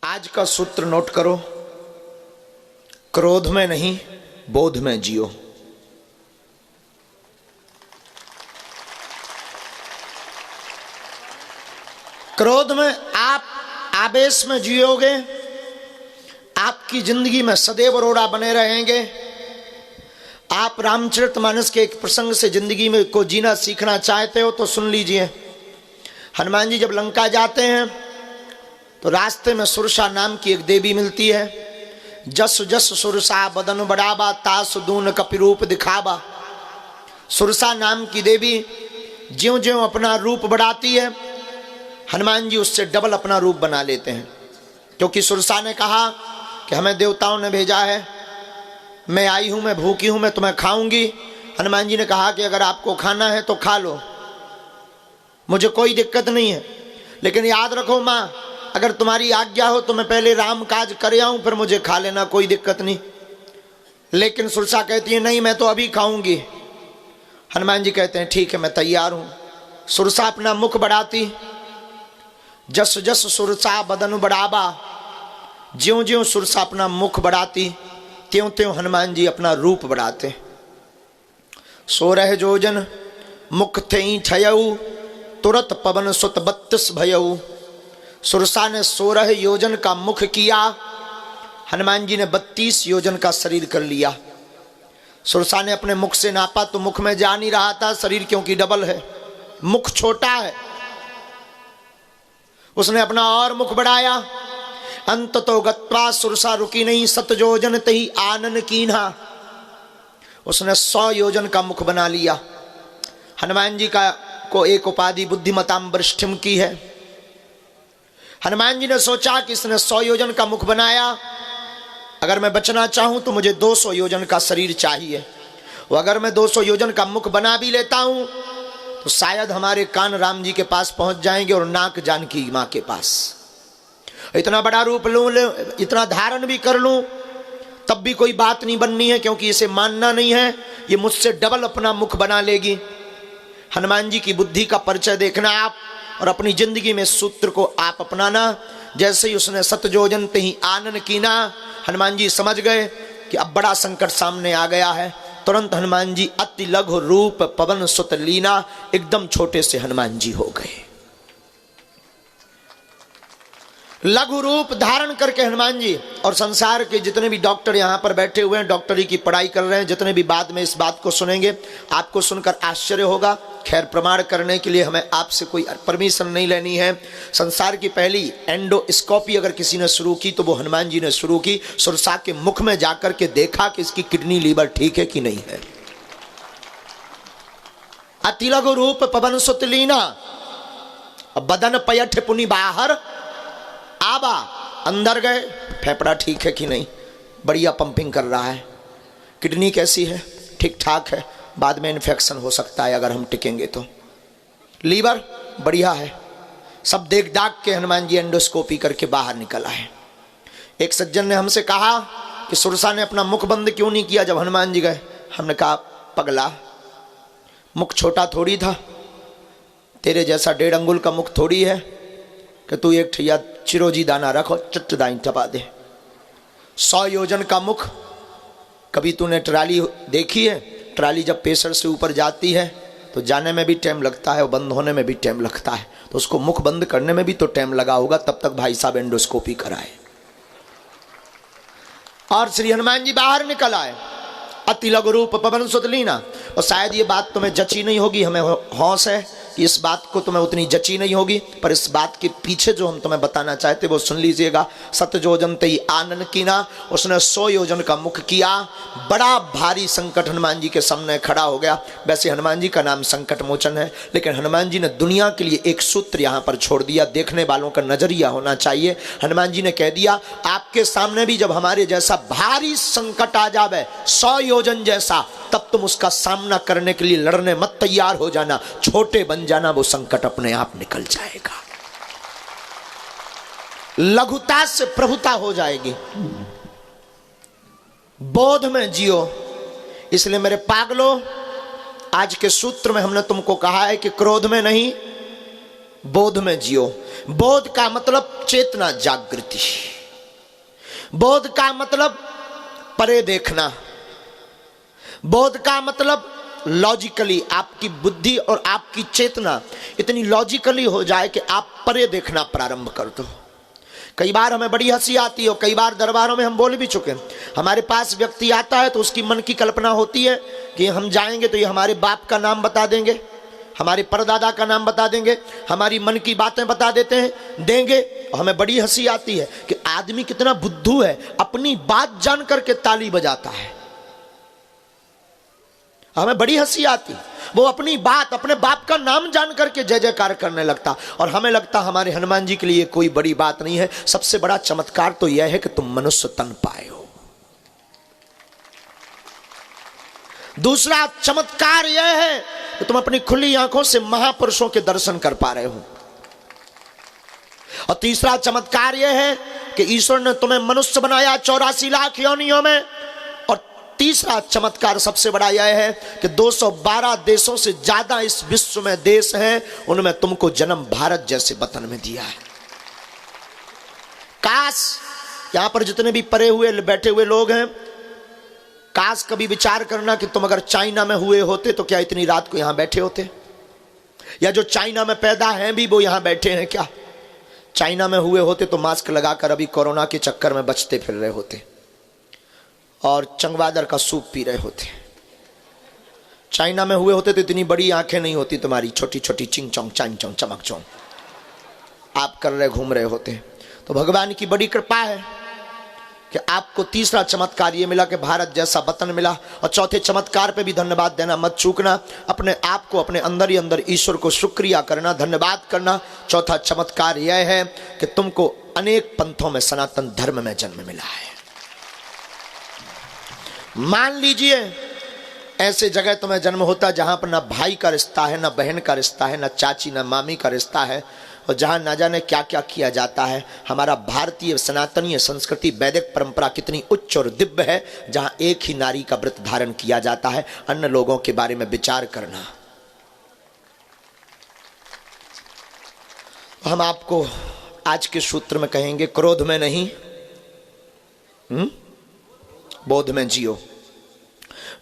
आज का सूत्र नोट करो, क्रोध में नहीं बोध में जियो। क्रोध में आप आवेश में जियोगे, आपकी जिंदगी में सदैव रोड़ा बने रहेंगे। आप रामचरितमानस के एक प्रसंग से जिंदगी में को जीना सीखना चाहते हो तो सुन लीजिए। हनुमान जी जब लंका जाते हैं तो रास्ते में सुरसा नाम की एक देवी मिलती है। जस जस सुरसा बदन बढ़ावा, तास दून कपिरूप दिखावा। सुरसा नाम की देवी ज्यों ज्यों अपना रूप बढ़ाती है, हनुमान जी उससे डबल अपना रूप बना लेते हैं। क्योंकि सुरसा ने कहा कि हमें देवताओं ने भेजा है, मैं आई हूं, मैं भूखी हूं, मैं तुम्हें खाऊंगी। हनुमान जी ने कहा कि अगर आपको खाना है तो खा लो, मुझे कोई दिक्कत नहीं है, लेकिन याद रखो माँ, अगर तुम्हारी आज्ञा हो तो मैं पहले राम काज कर आऊं, फिर मुझे खा लेना, कोई दिक्कत नहीं। लेकिन सुरसा कहती है नहीं, मैं तो अभी खाऊंगी। हनुमान जी कहते हैं ठीक है, मैं तैयार हूं। सुरसा अपना मुख बढ़ाती, जस जस सुरसा बदन बढ़ावा, ज्यों ज्यों सुरसा अपना मुख बढ़ाती त्यों त्यों हनुमान जी अपना रूप बढ़ाते। 16 जोजन मुख थे ठयऊ, तुरत पवन सुत 32 भयऊ। सुरसा ने 16 योजन का मुख किया, हनुमान जी ने 32 योजन का शरीर कर लिया। सुरसा ने अपने मुख से नापा तो मुख में जा नहीं रहा था शरीर, क्योंकि डबल है, मुख छोटा है। उसने अपना और मुख बढ़ाया, अंत तो गत्वा सुरसा रुकी नहीं, 7 योजन तही आनन कीन्हा। उसने 100 योजन का मुख बना लिया। हनुमान जी का को एक उपाधि बुद्धिमताम वरिष्ठिम की है। हनुमान जी ने सोचा कि इसने 100 योजन का मुख बनाया, अगर मैं बचना चाहूं तो मुझे 200 योजन का शरीर चाहिए। और अगर मैं 200 योजन का मुख बना भी लेता हूं तो शायद हमारे कान राम जी के पास पहुंच जाएंगे और नाक जानकी मां के पास। इतना बड़ा रूप लूं, इतना धारण भी कर लूं, तब भी कोई बात नहीं बननी है, क्योंकि इसे मानना नहीं है, ये मुझसे डबल अपना मुख बना लेगी। हनुमान जी की बुद्धि का परिचय देखना आप, और अपनी जिंदगी में सूत्र को आप अपनाना। जैसे ही उसने 7 योजन ही आनन कीना, हनुमान जी समझ गए कि अब बड़ा संकट सामने आ गया है। तुरंत हनुमान जी अति लघु रूप पवन सुत लीना, एकदम छोटे से हनुमान जी हो गए। लघु रूप धारण करके हनुमान जी, और संसार के जितने भी डॉक्टर यहाँ पर बैठे हुए हैं, डॉक्टरी की पढ़ाई कर रहे हैं, जितने भी बाद में इस बात को सुनेंगे, आपको सुनकर आश्चर्य होगा। खैर, प्रमाण करने के लिए हमें आपसे कोई परमिशन नहीं लेनी है। संसार की पहली एंडोस्कोपी अगर किसी ने शुरू की तो वो हनुमान जी ने शुरू की। सुरसा के मुख में जाकर के देखा कि इसकी किडनी लीवर ठीक है कि नहीं है। अति लघु रूप पवन सुत लीना, बदन पयठ पुनि बाहर आबा। अंदर गए, फेफड़ा ठीक है कि नहीं, बढ़िया पंपिंग कर रहा है। किडनी कैसी है, ठीक ठाक है, बाद में इन्फेक्शन हो सकता है अगर हम टिकेंगे तो। लीवर बढ़िया है। सब देख दाग के हनुमान जी एंडोस्कोपी करके बाहर निकल आए। एक सज्जन ने हमसे कहा कि सुरसा ने अपना मुख बंद क्यों नहीं किया जब हनुमान जी गए। हमने कहा पगला, मुख छोटा थोड़ी था, तेरे जैसा 1.5 अंगुल का मुख थोड़ी है कि तू एक ठिया चिरोजी दाना रखो चट दाई टपा दे। 100 योजन का मुख। कभी तूने ट्राली देखी है? ट्राली जब प्रेशर से ऊपर जाती है तो जाने में भी टाइम लगता है और बंद होने में भी टाइम लगता है, तो उसको मुख बंद करने में भी तो टाइम लगा होगा, तब तक भाई साहब एंडोस्कोपी कराए। और श्री हनुमान जी बाहर निकल आए, अति लघु रूप पवन सुत लीना। और शायद ये बात तुम्हें जची नहीं होगी, हमें हौस है कि इस बात को तुम्हें उतनी जची नहीं होगी, पर इस बात के पीछे जो हम तुम्हें बताना चाहते वो सुन लीजिएगा। 7 योजन तई आनन कीना, उसने 100 योजन का मुख किया। बड़ा भारी संकट हनुमान जी के सामने खड़ा हो गया। वैसे हनुमान जी का नाम संकट मोचन है, लेकिन हनुमान जी ने दुनिया के लिए एक सूत्र यहाँ पर छोड़ दिया। देखने वालों का नजरिया होना चाहिए। हनुमान जी ने कह दिया, आपके सामने भी जब हमारे जैसा भारी संकट आ जावे, 100 योजन जैसा, तब तुम उसका सामना करने के लिए लड़ने मत तैयार हो जाना, छोटे बन जाना, वो संकट अपने आप निकल जाएगा। लघुता से प्रभुता हो जाएगी। बोध में जियो। इसलिए मेरे पागलों, आज के सूत्र में हमने तुमको कहा है कि क्रोध में नहीं बोध में जियो। बोध का मतलब चेतना जागृति। बोध का मतलब परे देखना, बोध का मतलब लॉजिकली आपकी बुद्धि और आपकी चेतना इतनी लॉजिकली हो जाए कि आप परे देखना प्रारंभ कर दो। कई बार हमें बड़ी हंसी आती है और कई बार दरबारों में हम बोल भी चुके हैं, हमारे पास व्यक्ति आता है तो उसकी मन की कल्पना होती है कि हम जाएंगे तो ये हमारे बाप का नाम बता देंगे, हमारे परदादा का नाम बता देंगे, हमारी मन की बातें बता देते हैं देंगे। हमें बड़ी हंसी आती है कि आदमी कितना बुद्धू है, अपनी बात जान करके ताली बजाता है। हमें बड़ी हंसी आती, वो अपनी बात अपने बाप का नाम जान करके जय जयकार करने लगता, और हमें लगता हमारे हनुमान जी के लिए कोई बड़ी बात नहीं है। सबसे बड़ा चमत्कार तो यह है कि तुम मनुष्य तन पाए हो। दूसरा चमत्कार यह है कि तुम अपनी खुली आंखों से महापुरुषों के दर्शन कर पा रहे हो। और तीसरा चमत्कार यह है कि ईश्वर ने तुम्हें मनुष्य बनाया 84 लाख योनियों में। और तीसरा चमत्कार सबसे बड़ा यह है कि 212 देशों से ज्यादा इस विश्व में देश हैं, उनमें तुमको जन्म भारत जैसे वतन में दिया है। काश यहां पर जितने भी परे हुए बैठे हुए लोग हैं, काश कभी विचार करना कि तुम अगर चाइना में हुए होते तो क्या इतनी रात को यहां बैठे होते, या जो चाइना में पैदा हैं भी वो यहां बैठे हैं क्या? चाइना में हुए होते तो मास्क लगाकर अभी कोरोना के चक्कर में बचते फिर रहे होते और चंगवादर का सूप पी रहे होते। चाइना में हुए होते तो इतनी बड़ी आंखें नहीं होती तुम्हारी, छोटी छोटी चिंग चोंग चांग चोंग चमक चोंग आप कर रहे घूम रहे होते। तो भगवान की बड़ी कृपा है कि आपको तीसरा चमत्कार ये मिला कि भारत जैसा वतन मिला। और चौथे चमत्कार पे भी धन्यवाद देना मत चूकना, अपने आप को अपने अंदर ही अंदर ईश्वर को शुक्रिया करना, धन्यवाद करना। चौथा चमत्कार यह है कि तुमको अनेक पंथों में सनातन धर्म में जन्म मिला है। मान लीजिए ऐसे जगह तुम्हें जन्म होता जहां पर ना भाई का रिश्ता है, ना बहन का रिश्ता है, ना चाची ना मामी का रिश्ता है, और जहां ना जाने क्या क्या किया जाता है। हमारा भारतीय सनातनीय संस्कृति वैदिक परंपरा कितनी उच्च और दिव्य है, जहां एक ही नारी का व्रत धारण किया जाता है। अन्य लोगों के बारे में विचार करना। हम आपको आज के सूत्र में कहेंगे, क्रोध में नहीं बोध में जियो।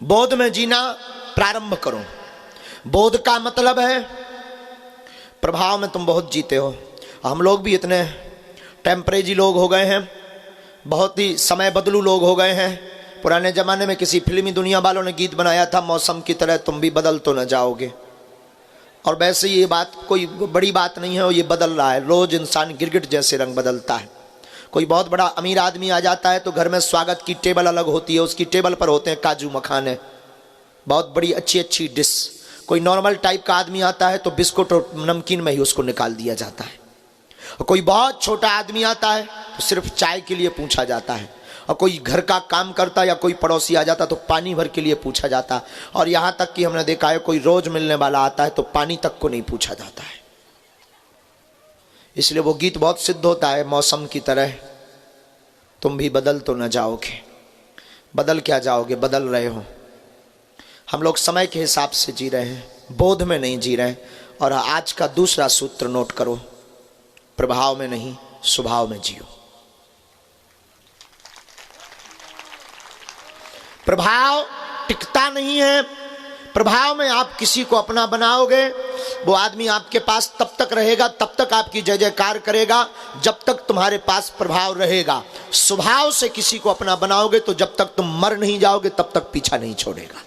बोध में जीना प्रारंभ करो। बोध का मतलब है प्रभाव में तुम बहुत जीते हो। हम लोग भी इतने टेम्परेरी लोग हो गए हैं, बहुत ही समय बदलू लोग हो गए हैं। पुराने ज़माने में किसी फिल्मी दुनिया वालों ने गीत बनाया था, मौसम की तरह तुम भी बदल तो न जाओगे। और वैसे ये बात कोई बड़ी बात नहीं है, और ये बदल रहा है। रोज़ इंसान गिरगिट जैसे रंग बदलता है। कोई बहुत बड़ा अमीर आदमी आ जाता है तो घर में स्वागत की टेबल अलग होती है, उसकी टेबल पर होते हैं काजू मखाने, बहुत बड़ी अच्छी अच्छी डिश। कोई नॉर्मल टाइप का आदमी आता है तो बिस्कुट और नमकीन में ही उसको निकाल दिया जाता है। और कोई बहुत छोटा आदमी आता है तो सिर्फ चाय के लिए पूछा जाता है। और कोई घर का काम करता या कोई पड़ोसी आ जाता तो पानी भर के लिए पूछा जाता। और यहाँ तक कि हमने देखा है कोई रोज मिलने वाला आता है तो पानी तक को नहीं पूछा जाता है। इसलिए वो गीत बहुत सिद्ध होता है, मौसम की तरह तुम भी बदल तो न जाओगे। बदल क्या जाओगे, बदल रहे हो। हम लोग समय के हिसाब से जी रहे हैं, बोध में नहीं जी रहे। और आज का दूसरा सूत्र नोट करो, प्रभाव में नहीं स्वभाव में जियो। प्रभाव टिकता नहीं है। प्रभाव में आप किसी को अपना बनाओगे, वो आदमी आपके पास तब तक रहेगा, तब तक आपकी जय जयकार करेगा जब तक तुम्हारे पास प्रभाव रहेगा। स्वभाव से किसी को अपना बनाओगे तो जब तक तुम मर नहीं जाओगे तब तक पीछा नहीं छोड़ेगा।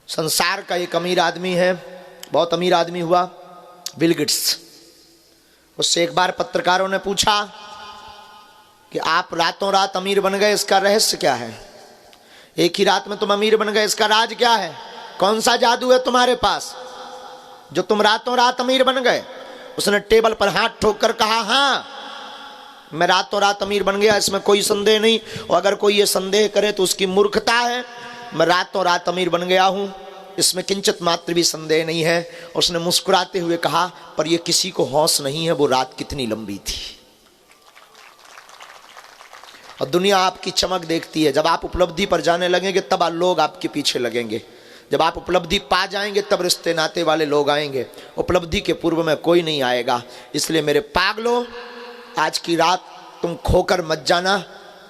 संसार का एक अमीर आदमी है, बहुत अमीर आदमी हुआ, बिल गेट्स। उससे एक बार पत्रकारों ने पूछा कि आप रातों रात अमीर बन गए, इसका रहस्य क्या है? एक ही रात में तुम अमीर बन गए, इसका राज क्या है? कौन सा जादू है तुम्हारे पास जो तुम रातों रात अमीर बन गए? उसने टेबल पर हाथ ठोक कर कहा, हाँ मैं रातों रात अमीर बन गया, इसमें कोई संदेह नहीं। और अगर कोई ये संदेह करे तो उसकी मूर्खता है। मैं रातों रात अमीर बन गया हूं, इसमें किंचित मात्र भी संदेह नहीं है। उसने मुस्कुराते हुए कहा, पर यह किसी को होश नहीं है वो रात कितनी लंबी थी। और दुनिया आपकी चमक देखती है। जब आप उपलब्धि पर जाने लगेंगे तब लोग आपके पीछे लगेंगे। जब आप उपलब्धि पा जाएंगे तब रिश्ते नाते वाले लोग आएंगे, उपलब्धि के पूर्व में कोई नहीं आएगा। इसलिए मेरे पागलों, आज की रात तुम खोकर मत जाना,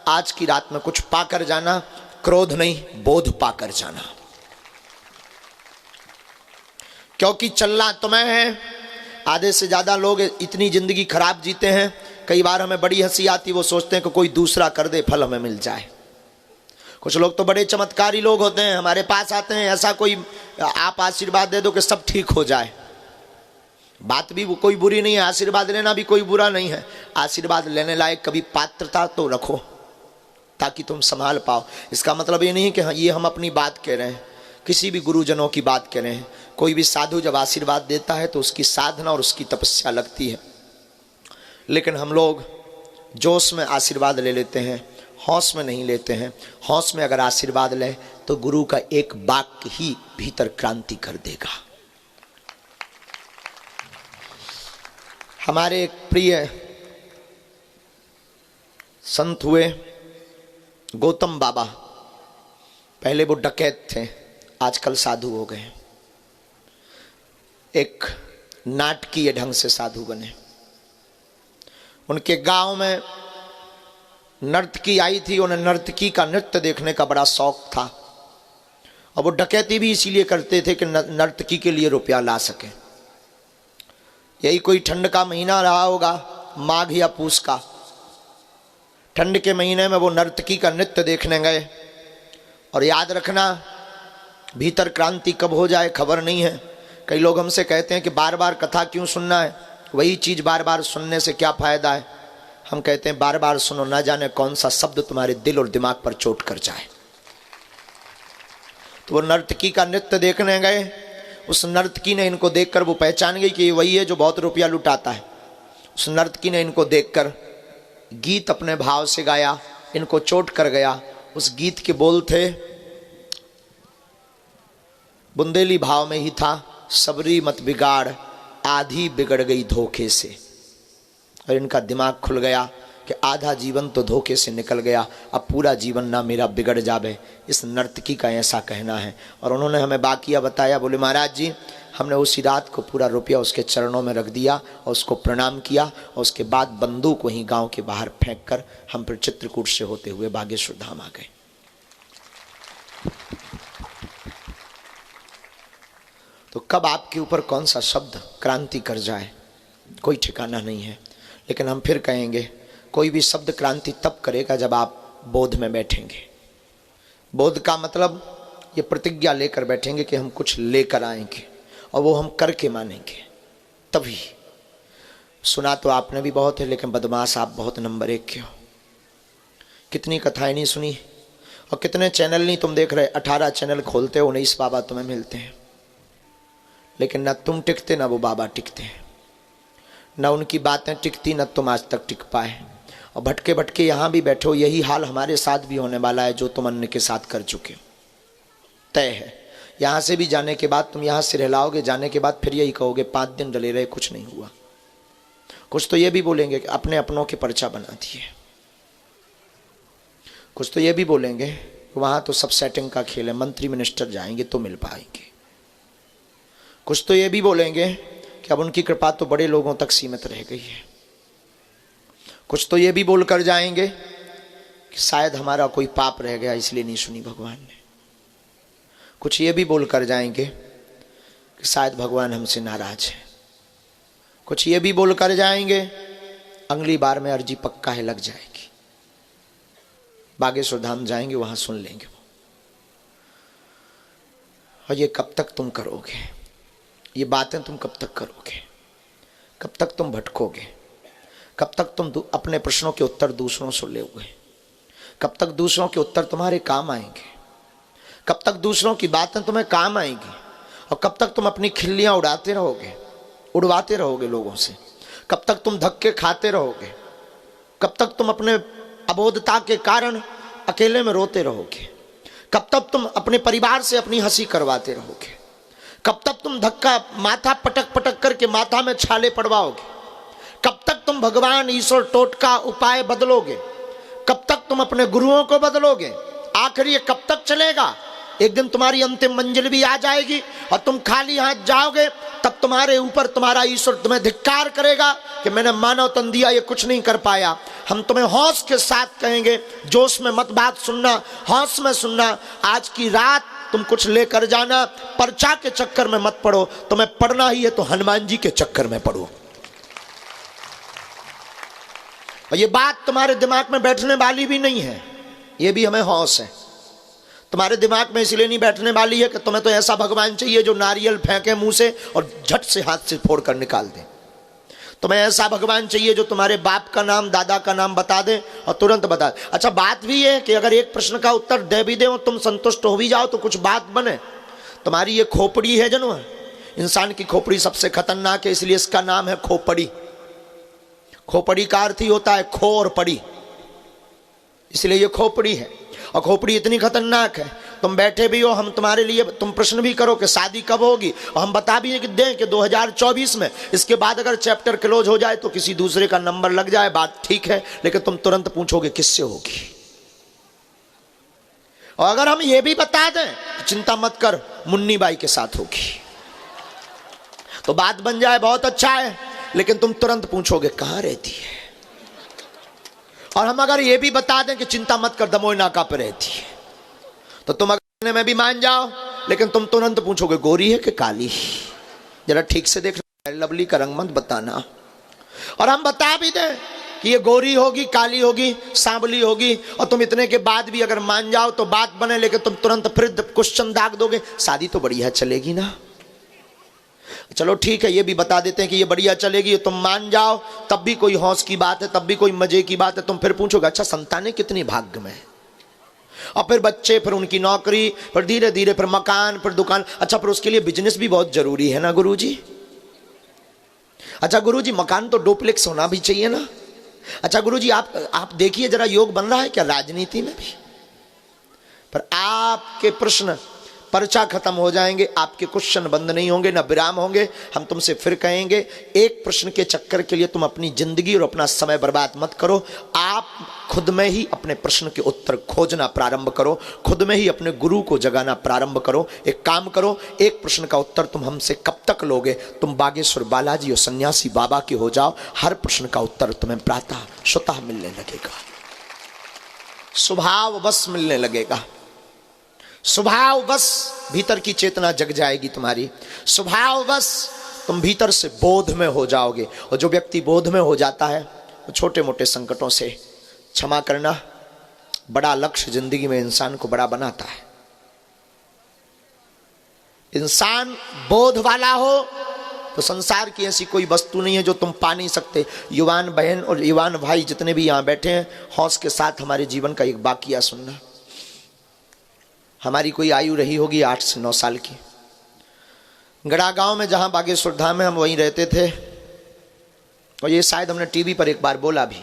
आज की रात में कुछ पाकर जाना, क्रोध नहीं बोध पाकर जाना। क्योंकि चलना तुम्हें है। आधे से ज्यादा लोग इतनी जिंदगी खराब जीते हैं, कई बार हमें बड़ी हंसी आती, वो सोचते हैं कि कोई दूसरा कर दे, फल हमें मिल जाए। कुछ लोग तो बड़े चमत्कारी लोग होते हैं, हमारे पास आते हैं, ऐसा कोई आप आशीर्वाद दे दो कि सब ठीक हो जाए। बात भी कोई बुरी नहीं है, आशीर्वाद लेना भी कोई बुरा नहीं है। आशीर्वाद लेने लायक कभी पात्रता तो रखो ताकि तुम संभाल पाओ। इसका मतलब ये नहीं कि हाँ ये हम अपनी बात कह रहे हैं, किसी भी गुरुजनों की बात कह रहे हैं। कोई भी साधु जब आशीर्वाद देता है तो उसकी साधना और उसकी तपस्या लगती है, लेकिन हम लोग जोश में आशीर्वाद ले लेते हैं, हौस में नहीं लेते हैं। हौस में अगर आशीर्वाद ले तो गुरु का एक वाक्य ही भीतर क्रांति कर देगा। हमारे एक प्रिय संत हुए गौतम बाबा, पहले वो डकैत थे, आजकल साधु हो गए। एक नाटकीय ढंग से साधु बने। उनके गांव में नर्तकी आई थी, उन्हें नर्तकी का नृत्य देखने का बड़ा शौक था, और वो डकैती भी इसीलिए करते थे कि नर्तकी के लिए रुपया ला सके। यही कोई ठंड का महीना रहा होगा, माघ या पूस का। ठंड के महीने में वो नर्तकी का नृत्य देखने गए। और याद रखना, भीतर क्रांति कब हो जाए खबर नहीं है। कई लोग हमसे कहते हैं कि बार बार कथा क्यों सुनना है, वही चीज़ बार बार सुनने से क्या फ़ायदा है। हम कहते हैं बार बार सुनो, ना जाने कौन सा शब्द तुम्हारे दिल और दिमाग पर चोट कर जाए। तो वो नर्तकी का नृत्य देखने गए। उस नर्तकी ने इनको देखकर, वो पहचान गई कि ये वही है जो बहुत रुपया लुटाता है। उस नर्तकी ने इनको देखकर गीत अपने भाव से गाया, इनको चोट कर गया। उस गीत के बोल थे, बुंदेली भाव में ही था, सबरी मत बिगाड़, आधी बिगड़ गई धोखे से। और इनका दिमाग खुल गया कि आधा जीवन तो धोखे से निकल गया, अब पूरा जीवन ना मेरा बिगड़ जावे। इस नर्तकी का ऐसा कहना है। और उन्होंने हमें बाकिया बताया, बोले महाराज जी, हमने उसी रात को पूरा रुपया उसके चरणों में रख दिया और उसको प्रणाम किया, और उसके बाद बंदूक वहीं गांव के बाहर फेंक कर हम फिर चित्रकूट से होते हुए बागेश्वर धाम आ गए। तो कब आपके ऊपर कौन सा शब्द क्रांति कर जाए कोई ठिकाना नहीं है। लेकिन हम फिर कहेंगे, कोई भी शब्द क्रांति तब करेगा जब आप बोध में बैठेंगे। बोध का मतलब ये प्रतिज्ञा लेकर बैठेंगे कि हम कुछ लेकर आएंगे और वो हम करके मानेंगे, तभी। सुना तो आपने भी बहुत है, लेकिन बदमाश आप बहुत नंबर 1 के हो। कितनी कथाएं नहीं सुनी और कितने चैनल नहीं तुम देख रहे। 18 चैनल खोलते हो, 19 बाबा तुम्हें मिलते हैं, लेकिन ना तुम टिकते ना वो बाबा टिकते हैं, ना उनकी बातें टिकती ना तुम आज तक टिक पाए। और भटके भटके यहाँ भी बैठो, यही हाल हमारे साथ भी होने वाला है जो तुम अन्य के साथ कर चुके हो, तय है। यहाँ से भी जाने के बाद तुम यहाँ से रहलाओगे, जाने के बाद फिर यही कहोगे 5 दिन डले रहे कुछ नहीं हुआ। कुछ तो ये भी बोलेंगे कि अपने अपनों के पर्चा बना दिए। कुछ तो ये भी बोलेंगे वहाँ तो सब सेटिंग का खेल है, मंत्री मिनिस्टर जाएंगे तो मिल पाएंगे। कुछ तो ये भी बोलेंगे कि अब उनकी कृपा तो बड़े लोगों तक सीमित रह गई है। कुछ तो ये भी बोलकर जाएंगे कि शायद हमारा कोई पाप रह गया इसलिए नहीं सुनी भगवान ने। कुछ ये भी बोलकर जाएंगे कि शायद भगवान हमसे नाराज है। कुछ ये भी बोलकर जाएंगे अगली बार में अर्जी पक्का है, लग जाएगी, बागेश्वर धाम जाएंगे वहां सुन लेंगे वो। और ये कब तक तुम करोगे? ये बातें तुम कब तक करोगे? कब तक तुम भटकोगे? कब तक तुम अपने प्रश्नों के उत्तर दूसरों से लोगे? कब तक दूसरों के उत्तर तुम्हारे काम आएंगे? कब तक दूसरों की बातें तुम्हें काम आएंगी? और कब तक तुम अपनी खिल्लियां उड़ाते रहोगे लोगों से? कब तक तुम धक्के खाते रहोगे? कब तक तुम अपने अबोधता के कारण अकेले में रोते रहोगे? कब तक तुम अपने परिवार से अपनी हंसी करवाते रहोगे? कब तक तुम धक्का माथा पटक पटक करके माथा में छाले पड़वाओगे? कब तक तुम भगवान ईश्वर टोटका उपाय बदलोगे? कब तक तुम अपने गुरुओं को बदलोगे? आखिर ये कब तक चलेगा? एक दिन तुम्हारी अंतिम मंजिल भी आ जाएगी और तुम खाली हाथ जाओगे, तब तुम्हारे ऊपर तुम्हारा ईश्वर तुम्हें धिक्कार करेगा कि मैंने मानव तन दिया, ये कुछ नहीं कर पाया। हम तुम्हें हौस के साथ कहेंगे, जोश में मत बात सुनना, हौस में सुनना। आज की रात तुम कुछ लेकर जाना, पर्चा के चक्कर में मत पड़ो। तुम्हें पढ़ना ही है तो हनुमान जी के चक्कर में पढ़ो। और ये बात तुम्हारे दिमाग में बैठने वाली भी नहीं है, ये भी हमें हौस है। तुम्हारे दिमाग में इसलिए नहीं बैठने वाली है कि तुम्हें तो ऐसा भगवान चाहिए जो नारियल फेंके मुंह से और झट से हाथ से फोड़ कर निकाल दे। तुम्हें ऐसा भगवान चाहिए जो तुम्हारे बाप का नाम, दादा का नाम बता दे और तुरंत बता दे। अच्छा, बात भी है कि अगर एक प्रश्न का उत्तर दे भी दे और तुम संतुष्ट हो भी जाओ तो कुछ बात बने। तुम्हारी ये खोपड़ी है जनवा, इंसान की खोपड़ी सबसे खतरनाक है, इसलिए इसका नाम है खोपड़ी। खोपड़ी का अर्थ ही होता है खो और पड़ी, इसलिए ये खोपड़ी है। और खोपड़ी इतनी खतरनाक है, तुम बैठे भी हो, हम तुम्हारे लिए, तुम प्रश्न भी करो कि शादी कब होगी, और हम बता भी दें कि 2024 में, इसके बाद अगर चैप्टर क्लोज हो जाए तो किसी दूसरे का नंबर लग जाए, बात ठीक है, लेकिन तुम तुरंत पूछोगे किससे होगी। और अगर हम ये भी बता दें चिंता मत कर, मुन्नी बाई के साथ होगी, तो बात बन जाए, बहुत अच्छा है, लेकिन तुम तुरंत पूछोगे कहां रहती है। और हम अगर ये भी बता दें कि चिंता मत कर, दमोई नाका पे रहती है, तो तुम अगर में भी मान जाओ, लेकिन तुम तुरंत पूछोगे गोरी है कि काली, जरा ठीक से देखना, लवली का रंग मत बताना। और हम बता भी दें कि ये गोरी होगी, काली होगी, सांवली होगी, और तुम इतने के बाद भी अगर मान जाओ तो बात बने, लेकिन तुम तुरंत फिर क्वेश्चन दाग दोगे, शादी तो बढ़िया चलेगी ना। चलो ठीक है, ये भी बता देते हैं कि ये बढ़िया चलेगी, तुम मान जाओ, तब भी कोई हौस की बात है, तब भी कोई मजे की बात है। तुम फिर पूछोगे अच्छा संतानें कितनी भाग्य में, और फिर बच्चे, फिर उनकी नौकरी, फिर धीरे धीरे फिर मकान, फिर दुकान। अच्छा, फिर उसके लिए बिजनेस भी बहुत जरूरी है ना गुरुजी। अच्छा गुरुजी, मकान तो डुप्लेक्स होना भी चाहिए ना। अच्छा गुरुजी, आप देखिए जरा, योग बन रहा है क्या राजनीति में भी। पर आपके प्रश्न पर्चा खत्म हो जाएंगे, आपके क्वेश्चन बंद नहीं होंगे, ना विराम होंगे। हम तुमसे फिर कहेंगे, एक प्रश्न के चक्कर के लिए तुम अपनी जिंदगी और अपना समय बर्बाद मत करो। आप खुद में ही अपने प्रश्न के उत्तर खोजना प्रारंभ करो, खुद में ही अपने गुरु को जगाना प्रारंभ करो। एक काम करो, एक प्रश्न का उत्तर तुम हमसे कब तक लोगे? तुम बागेश्वर बालाजी और सन्यासी बाबा के हो जाओ, हर प्रश्न का उत्तर तुम्हें प्रातः स्वतः मिलने लगेगा, स्वभाव बस मिलने लगेगा। स्वभाव बस भीतर की चेतना जग जाएगी तुम्हारी, स्वभाव बस तुम भीतर से बोध में हो जाओगे। और जो व्यक्ति बोध में हो जाता है वो छोटे मोटे संकटों से, क्षमा करना, बड़ा लक्ष्य जिंदगी में इंसान को बड़ा बनाता है। इंसान बोध वाला हो तो संसार की ऐसी कोई वस्तु नहीं है जो तुम पा नहीं सकते। युवान बहन और युवान भाई जितने भी यहाँ बैठे हैं, हौस के साथ हमारे जीवन का एक वाकया सुनना। हमारी कोई आयु रही होगी 8 से 9 साल की। गड़ा गांव में जहां बागेश्वर धाम है, हम वहीं रहते थे। और ये शायद हमने टीवी पर एक बार बोला भी,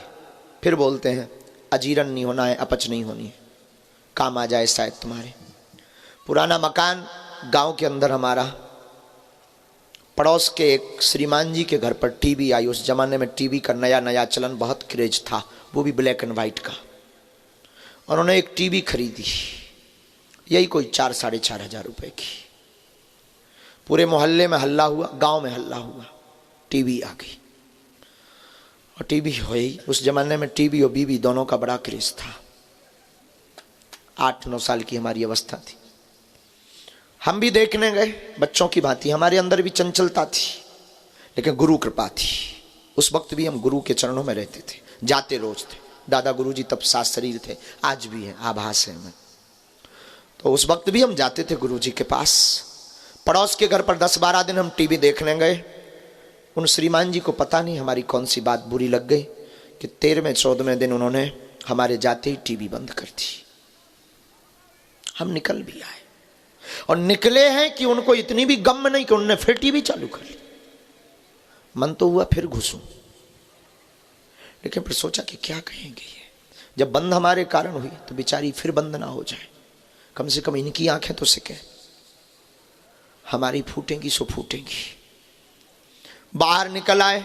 फिर बोलते हैं, अजीरन नहीं होना है, अपच नहीं होनी है, काम आ जाए शायद तुम्हारे। पुराना मकान गांव के अंदर हमारा, पड़ोस के एक श्रीमान जी के घर पर टीवी आई। उस जमाने में टीवी का नया नया चलन, बहुत क्रेज था, वो भी ब्लैक एंड वाइट का। उन्होंने एक टीवी खरीदी, यही कोई 4-4.5 हजार रुपए की। पूरे मोहल्ले में हल्ला हुआ, गांव में हल्ला हुआ, टीवी आ गई। और टीवी हुई, उस जमाने में टीवी और बीवी दोनों का बड़ा क्रेज था। 8-9 साल की हमारी अवस्था थी। हम भी देखने गए बच्चों की भांति, हमारे अंदर भी चंचलता थी, लेकिन गुरु कृपा थी। उस वक्त भी हम गुरु के चरणों में रहते थे, जाते रोज थे। दादा गुरु जी तब 7 शरीर थे, आज भी है, आभास है हमें। तो उस वक्त भी हम जाते थे गुरु जी के पास। पड़ोस के घर पर 10-12 दिन हम टीवी देखने गए। उन श्रीमान जी को पता नहीं हमारी कौन सी बात बुरी लग गई कि 13वें-14वें दिन उन्होंने हमारे जाते ही टीवी बंद कर दी। हम निकल भी आए, और निकले हैं कि उनको इतनी भी गम नहीं कि उन्होंने फिर टीवी चालू कर ली। मन तो हुआ फिर घुसूं, लेकिन फिर सोचा कि क्या कहेंगे ये, जब बंद हमारे कारण हुई तो बेचारी फिर बंद ना हो जाए, कम से कम इनकी आंखें तो सिके। हमारी फूटेंगी सो फूटेंगी। बाहर निकल आए।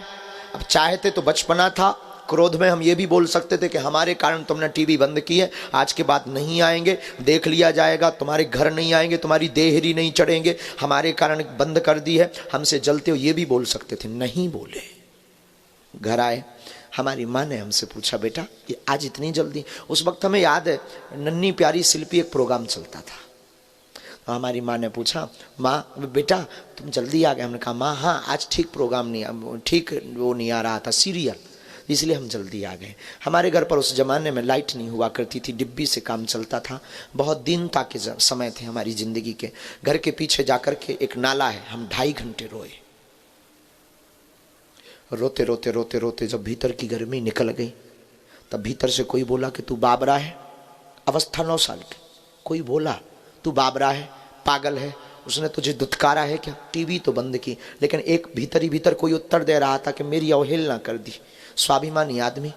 अब चाहते तो बचपना था, क्रोध में हम ये भी बोल सकते थे कि हमारे कारण तुमने टीवी बंद की है, आज के बाद नहीं आएंगे, देख लिया जाएगा, तुम्हारे घर नहीं आएंगे, तुम्हारी देहरी नहीं चढ़ेंगे, हमारे कारण बंद कर दी है, हमसे जलते हो, ये भी बोल सकते थे। नहीं बोले। घर आए, हमारी माँ ने हमसे पूछा, बेटा ये आज इतनी जल्दी? उस वक्त हमें याद है नन्ही प्यारी शिल्पी एक प्रोग्राम चलता था। तो हमारी माँ ने पूछा, माँ बेटा तुम जल्दी आ गए? हमने कहा माँ हाँ, आज ठीक प्रोग्राम नहीं, ठीक वो नहीं आ रहा था सीरियल, इसलिए हम जल्दी आ गए। हमारे घर पर उस ज़माने में लाइट नहीं हुआ करती थी, डिब्बी से काम चलता था। बहुत दीनता के समय थे हमारी ज़िंदगी के। घर के पीछे जाकर के एक नाला है, हम 2.5 घंटे रोए। रोते रोते रोते रोते जब भीतर की गर्मी निकल गई, तब भीतर से कोई बोला कि तू बाबरा है। अवस्था 9 साल की। कोई बोला तू बाबरा है, पागल है, उसने तुझे दुत्कारा है क्या? टीवी तो बंद की, लेकिन एक भीतर ही भीतर कोई उत्तर दे रहा था कि मेरी अवहेलना कर दी। स्वाभिमानी आदमी,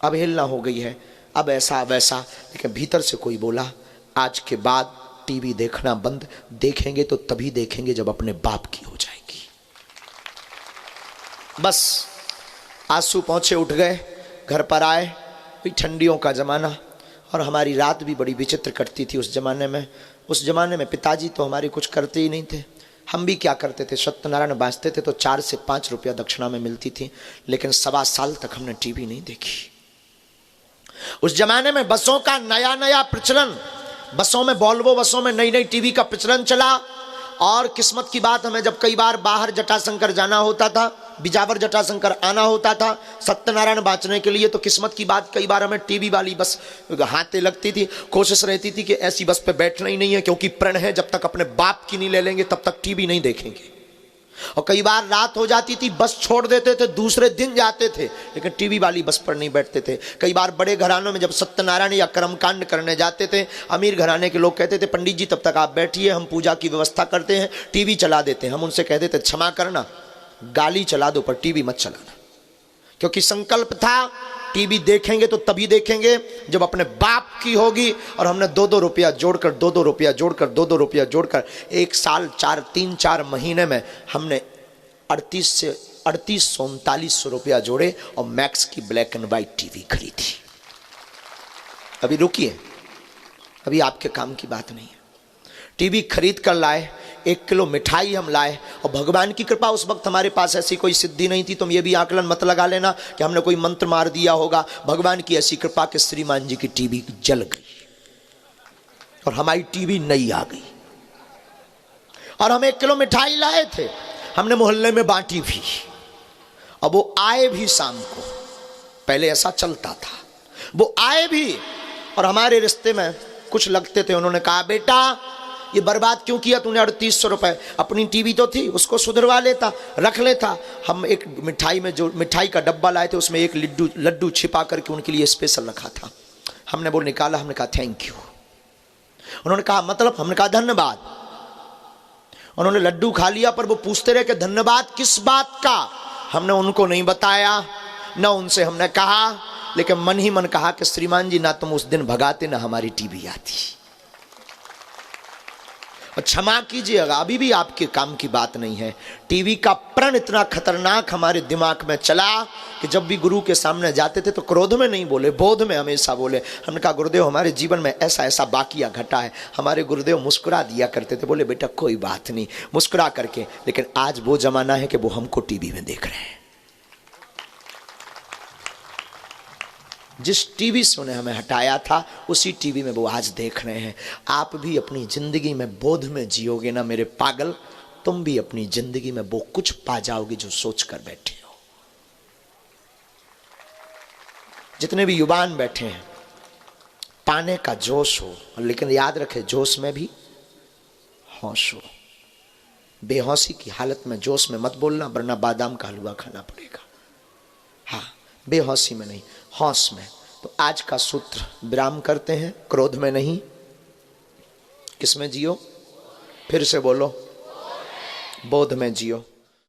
अवहेलना हो गई है, अब ऐसा वैसा। लेकिन भीतर से कोई बोला, आज के बाद टीवी देखना बंद, देखेंगे तो तभी देखेंगे जब अपने बाप की हो जाएगी। बस आंसू पहुंचे, उठ गए, घर पर आए। ठंडियों का ज़माना, और हमारी रात भी बड़ी विचित्र कटती थी उस ज़माने में। उस ज़माने में पिताजी तो हमारे कुछ करते ही नहीं थे। हम भी क्या करते थे, सत्यनारायण बाँचते थे तो 4 से 5 रुपया दक्षिणा में मिलती थी, लेकिन 1.25 साल तक हमने टीवी नहीं देखी। उस ज़माने में बसों का नया नया प्रचलन, बसों में, वॉल्वो बसों में नई नई टीवी का प्रचलन चला। और किस्मत की बात, हमें जब कई बार बाहर जटाशंकर जाना होता था, बिजावर जटाशंकर आना होता था सत्यनारायण बाँचने के लिए, तो किस्मत की बात कई बार हमें टीवी वाली बस हाथे लगती थी। कोशिश रहती थी कि ऐसी बस पे बैठना ही नहीं है, क्योंकि प्रण है जब तक अपने बाप की नहीं ले लेंगे तब तक टीवी नहीं देखेंगे। और कई बार रात हो जाती थी, बस छोड़ देते थे, दूसरे दिन जाते थे, लेकिन टीवी वाली बस पर नहीं बैठते थे। कई बार बड़े घरानों में जब सत्यनारायण या कर्मकांड करने जाते थे, अमीर घराने के लोग कहते थे पंडित जी तब तक आप बैठिए, हम पूजा की व्यवस्था करते हैं, टीवी चला देते हैं। हम उनसे कहते थे क्षमा करना, गाली चला दो पर टीवी मत चलाना, क्योंकि संकल्प था टीवी देखेंगे तो तभी देखेंगे जब अपने बाप की होगी। और हमने 2-2 रुपया जोड़कर, 2-2 रुपया जोड़कर, 2-2 रुपया जोड़कर 1 साल 3-4 महीने में हमने 3800-3900 रुपया जोड़े और मैक्स की ब्लैक एंड व्हाइट टीवी खरीदी। अभी रुकिए, अभी आपके काम की बात नहीं है। टीवी खरीद कर लाए, 1 किलो मिठाई हम लाए, और भगवान की कृपा, उस वक्त हमारे पास ऐसी कोई सिद्धि नहीं थी। तुम ये भी आकलन मत लगा लेना कि हमने कोई मंत्र मार दिया होगा। भगवान की ऐसी कृपा कि श्रीमान जी की टीवी जल गई और हमारी टीवी नई आ गई। और हम 1 किलो मिठाई लाए थे, हमने मोहल्ले में बांटी भी। अब वो आए भी शाम को, पहले ऐसा चलता था, वो आए भी और हमारे रिश्ते में कुछ लगते थे। उन्होंने कहा, बेटा ये बर्बाद क्यों किया तूने 3800 रुपए? अपनी टीवी तो थी, उसको सुधरवा लेता, रख लेता। हम एक मिठाई में, जो मिठाई का डब्बा लाए थे, उसमें एक लड्डू छिपा करके उनके लिए स्पेशल रखा था। हमने वो निकाला, हमने कहा थैंक यू। उन्होंने कहा मतलब? हमने कहा धन्यवाद। उन्होंने लड्डू खा लिया, पर वो पूछते रहे कि धन्यवाद किस बात का? हमने उनको नहीं बताया, ना उनसे हमने कहा, लेकिन मन ही मन कहा कि श्रीमान जी ना तुम उस दिन भगाते ना हमारी टीवी आती। और क्षमा कीजिएगा, अभी भी आपके काम की बात नहीं है। टीवी का प्रण इतना खतरनाक हमारे दिमाग में चला कि जब भी गुरु के सामने जाते थे तो क्रोध में नहीं बोले, बोध में हमेशा बोले। हमने कहा गुरुदेव हमारे जीवन में ऐसा ऐसा बाकिया घटा है। हमारे गुरुदेव मुस्कुरा दिया करते थे, बोले बेटा कोई बात नहीं, मुस्कुरा करके। लेकिन आज वो जमाना है कि वो हमको टीवी में देख रहे हैं। जिस टीवी से उन्हें हमें हटाया था, उसी टीवी में वो आज देख रहे हैं। आप भी अपनी जिंदगी में बोध में जियोगे ना मेरे पागल, तुम भी अपनी जिंदगी में वो कुछ पा जाओगे जो सोच कर बैठे हो। जितने भी युवान बैठे हैं, पाने का जोश हो, लेकिन याद रखे जोश में भी होश हो। बेहोशी की हालत में जोश में मत बोलना, वरना बादाम का हलवा खाना पड़ेगा। हाँ, बेहोशी में नहीं, होश में। तो आज का सूत्र विराम करते हैं। क्रोध में नहीं, किस में जियो? फिर से बोलो, बोध में जियो।